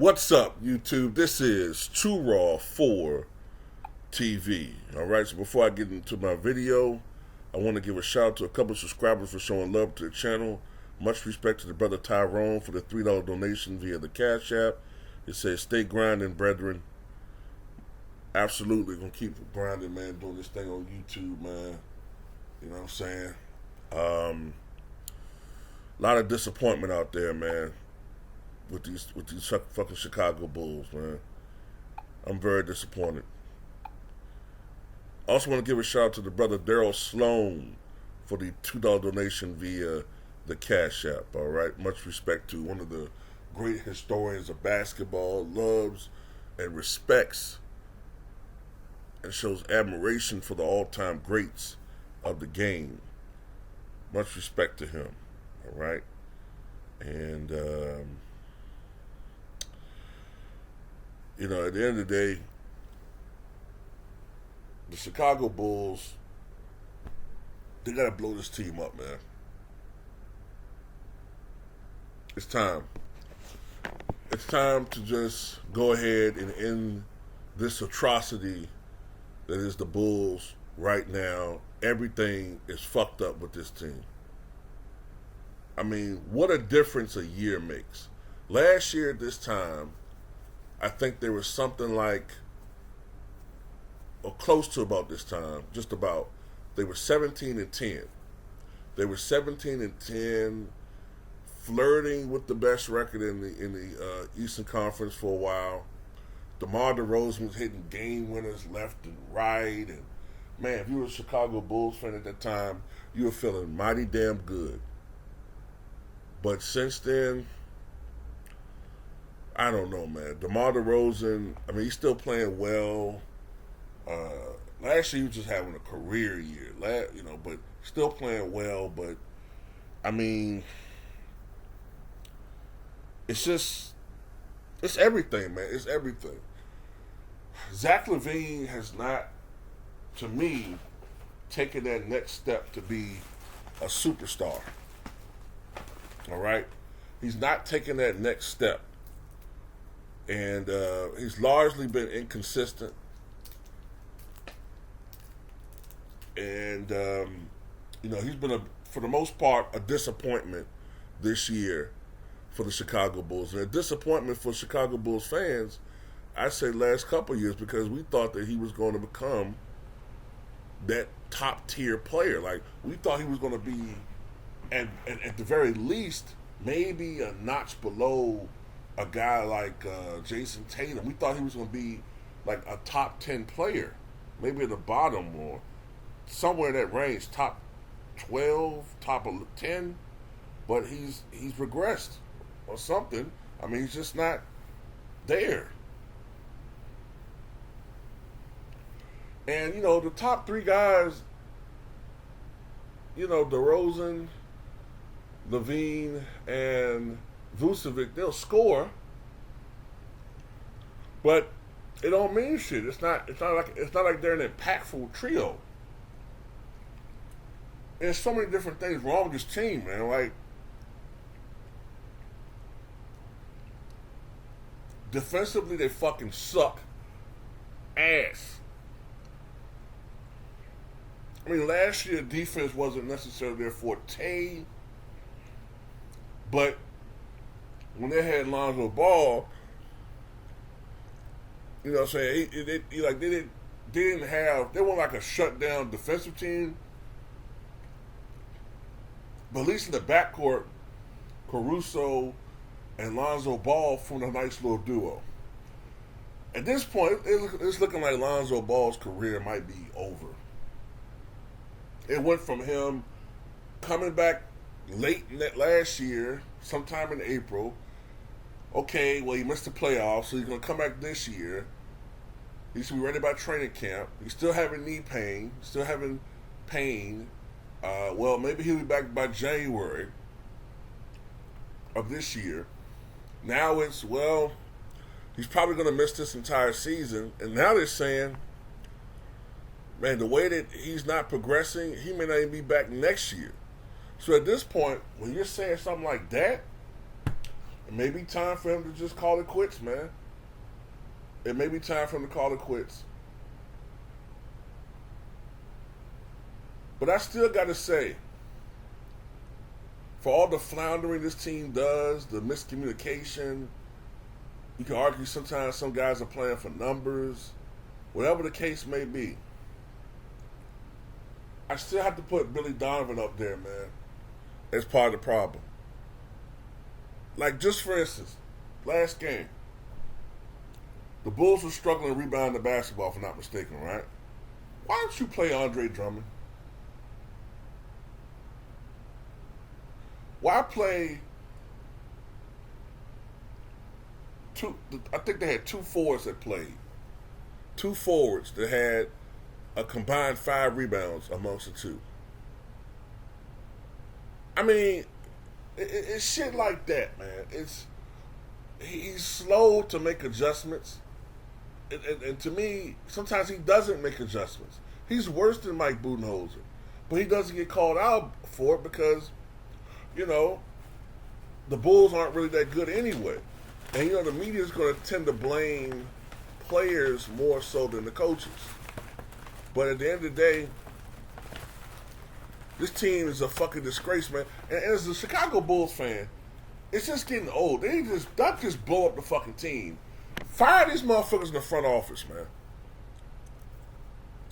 What's up, YouTube? This is True Raw 4 TV. Alright, so before I get into my video, I want to give a shout out to a couple of subscribers for showing love to the channel. Much respect to the brother Tyrone for the $3 donation via the Cash App. It says, stay grinding, brethren. Absolutely gonna keep grinding, man, doing this thing on YouTube, man. You know what I'm saying? A lot of disappointment out there, man, with these fucking Chicago Bulls, man. I'm very disappointed. Also want to give a shout out to the brother Daryl Sloan for the $2 donation via the Cash App. All right, much respect to one of the great historians of basketball, loves and respects and shows admiration for the all-time greats of the game. Much respect to him. All right, and you know, at the end of the day, the Chicago Bulls, they gotta blow this team up, man. It's time. It's time to just go ahead and end this atrocity that is the Bulls right now. Everything is fucked up with this team. I mean, what a difference a year makes. Last year at this time, I think there was something like, or close to about this time, just about, they were 17-10. They were 17-10, flirting with the best record in the Eastern Conference for a while. DeMar DeRozan was hitting game winners left and right, and man, if you were a Chicago Bulls fan at that time, you were feeling mighty damn good. But since then, I don't know, man. DeMar DeRozan, I mean, he's still playing well. Last year he was just having a career year, you know, but still playing well. But I mean, it's everything, man. It's everything. Zach LaVine has not, to me, taken that next step to be a superstar. All right? He's not taking that next step. And he's largely been inconsistent. And, you know, he's been, for the most part, a disappointment this year for the Chicago Bulls. And a disappointment for Chicago Bulls fans, I say last couple of years, because we thought that he was going to become that top-tier player. Like, we thought he was going to be, and at the very least, maybe a notch below a guy like Jason Tatum. We thought he was going to be like a top 10 player, maybe at the bottom or somewhere in that range, top 12, top 10, but he's regressed or something. I mean, he's just not there. And, you know, the top three guys, you know, DeRozan, LaVine, and Vucevic, they'll score, but it don't mean shit. It's not like they're an impactful trio. And there's so many different things wrong with this team, man. Like, defensively, they fucking suck ass. I mean, last year defense wasn't necessarily their forte, but when they had Lonzo Ball, you know what I'm saying, they weren't like a shutdown defensive team, but at least in the backcourt, Caruso and Lonzo Ball formed a nice little duo. At this point, it's looking like Lonzo Ball's career might be over. It went from him coming back late last year, sometime in April. Okay, well, he missed the playoffs, so he's going to come back this year. He should be ready by training camp. He's still having knee pain, well, maybe he'll be back by January of this year. Now it's, well, he's probably going to miss this entire season. And now they're saying, man, the way that he's not progressing, he may not even be back next year. So at this point, when you're saying something like that, It may be time for him to just call it quits, man. It may be time for him to call it quits. But I still got to say, for all the floundering this team does, the miscommunication, you can argue sometimes some guys are playing for numbers, whatever the case may be. I still have to put Billy Donovan up there, man, as part of the problem. Like, just for instance, last game, the Bulls were struggling to rebound the basketball, if I'm not mistaken, right? Why don't you play Andre Drummond? Why play two? I think they had two forwards that played. Two forwards that had a combined 5 rebounds amongst the two. I mean, it's shit like that, man. He's slow to make adjustments. And to me, sometimes he doesn't make adjustments. He's worse than Mike Budenholzer. But he doesn't get called out for it because, you know, the Bulls aren't really that good anyway. And, you know, the media is going to tend to blame players more so than the coaches. But at the end of the day, this team is a fucking disgrace, man. And as a Chicago Bulls fan, it's just getting old. They not just blow up the fucking team. Fire these motherfuckers in the front office, man.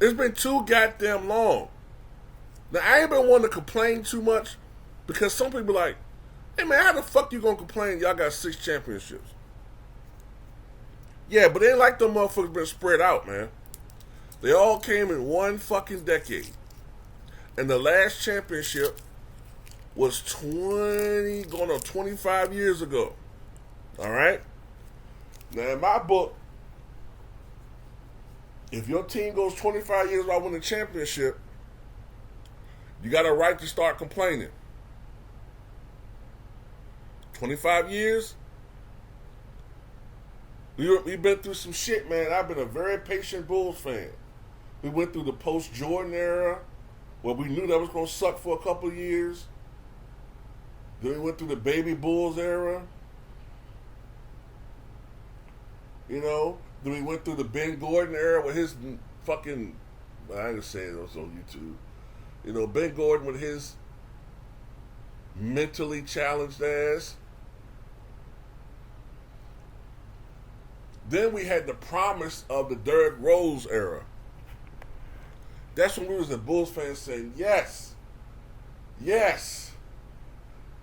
It's been too goddamn long. Now, I ain't been wanting to complain too much because some people are like, hey, man, how the fuck you gonna complain y'all got 6 championships? Yeah, but it ain't like them motherfuckers been spread out, man. They all came in one fucking decade. And the last championship was 25 years ago. All right? Now, in my book, if your team goes 25 years without winning a championship, you got a right to start complaining. 25 years? We've been through some shit, man. I've been a very patient Bulls fan. We went through the post-Jordan era, where we knew that was going to suck for a couple of years. Then we went through the baby Bulls era. You know, then we went through the Ben Gordon era with his fucking, I ain't gonna say it was on YouTube. You know, Ben Gordon with his mentally challenged ass. Then we had the promise of the Derrick Rose era. That's when we was the Bulls fans saying, yes,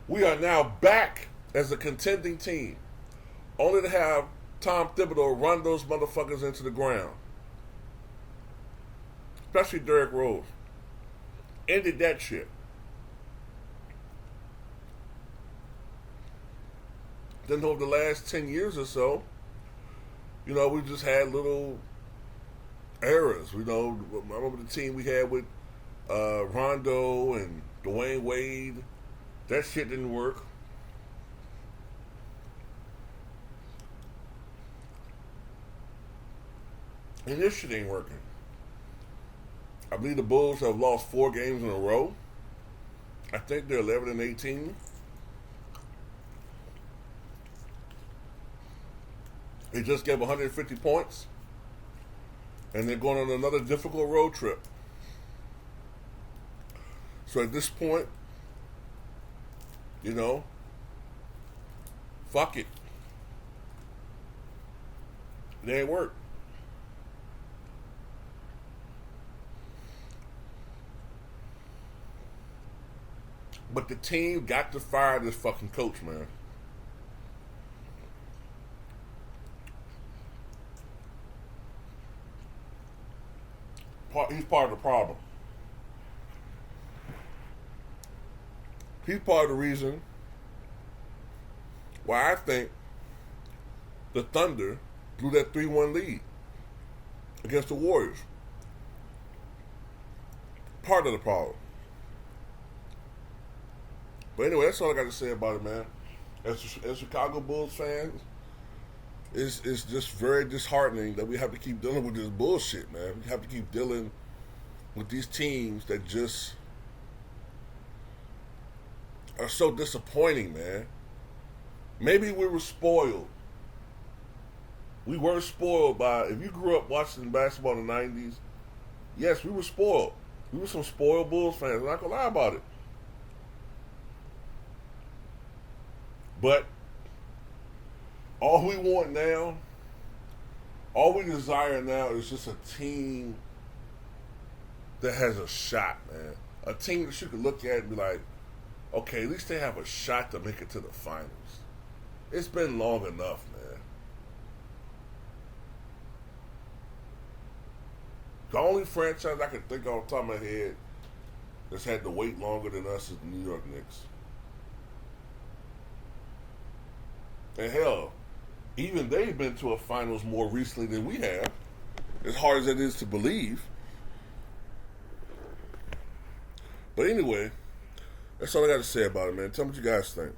we are now back as a contending team. Only to have Tom Thibodeau run those motherfuckers into the ground. Especially Derrick Rose. Ended that shit. Then over the last 10 years or so, you know, we just had little eras. You know, I remember the team we had with Rondo and Dwayne Wade. That shit didn't work. And this shit ain't working. I believe the Bulls have lost 4 games in a row. I think they're 11-18. They just gave 150 points. And they're going on another difficult road trip. So at this point, you know, fuck it. It ain't work. But the team got to fire this fucking coach, man. He's part of the problem. He's part of the reason why I think the Thunder blew that 3-1 lead against the Warriors. Part of the problem. But anyway, that's all I got to say about it, man. As Chicago Bulls fans, it's just very disheartening that we have to keep dealing with this bullshit, man. We have to keep dealing with these teams that just are so disappointing, man. Maybe we were spoiled. We were spoiled by, if you grew up watching basketball in the 90s, yes, we were spoiled. We were some spoiled Bulls fans. I'm not going to lie about it. But all we want now, all we desire now is just a team that has a shot, man. A team that you could look at and be like, okay, at least they have a shot to make it to the finals. It's been long enough, man. The only franchise I can think off the top of my head that's had to wait longer than us is the New York Knicks. And hell, even they've been to a finals more recently than we have, as hard as it is to believe. But anyway, that's all I got to say about it, man. Tell me what you guys think.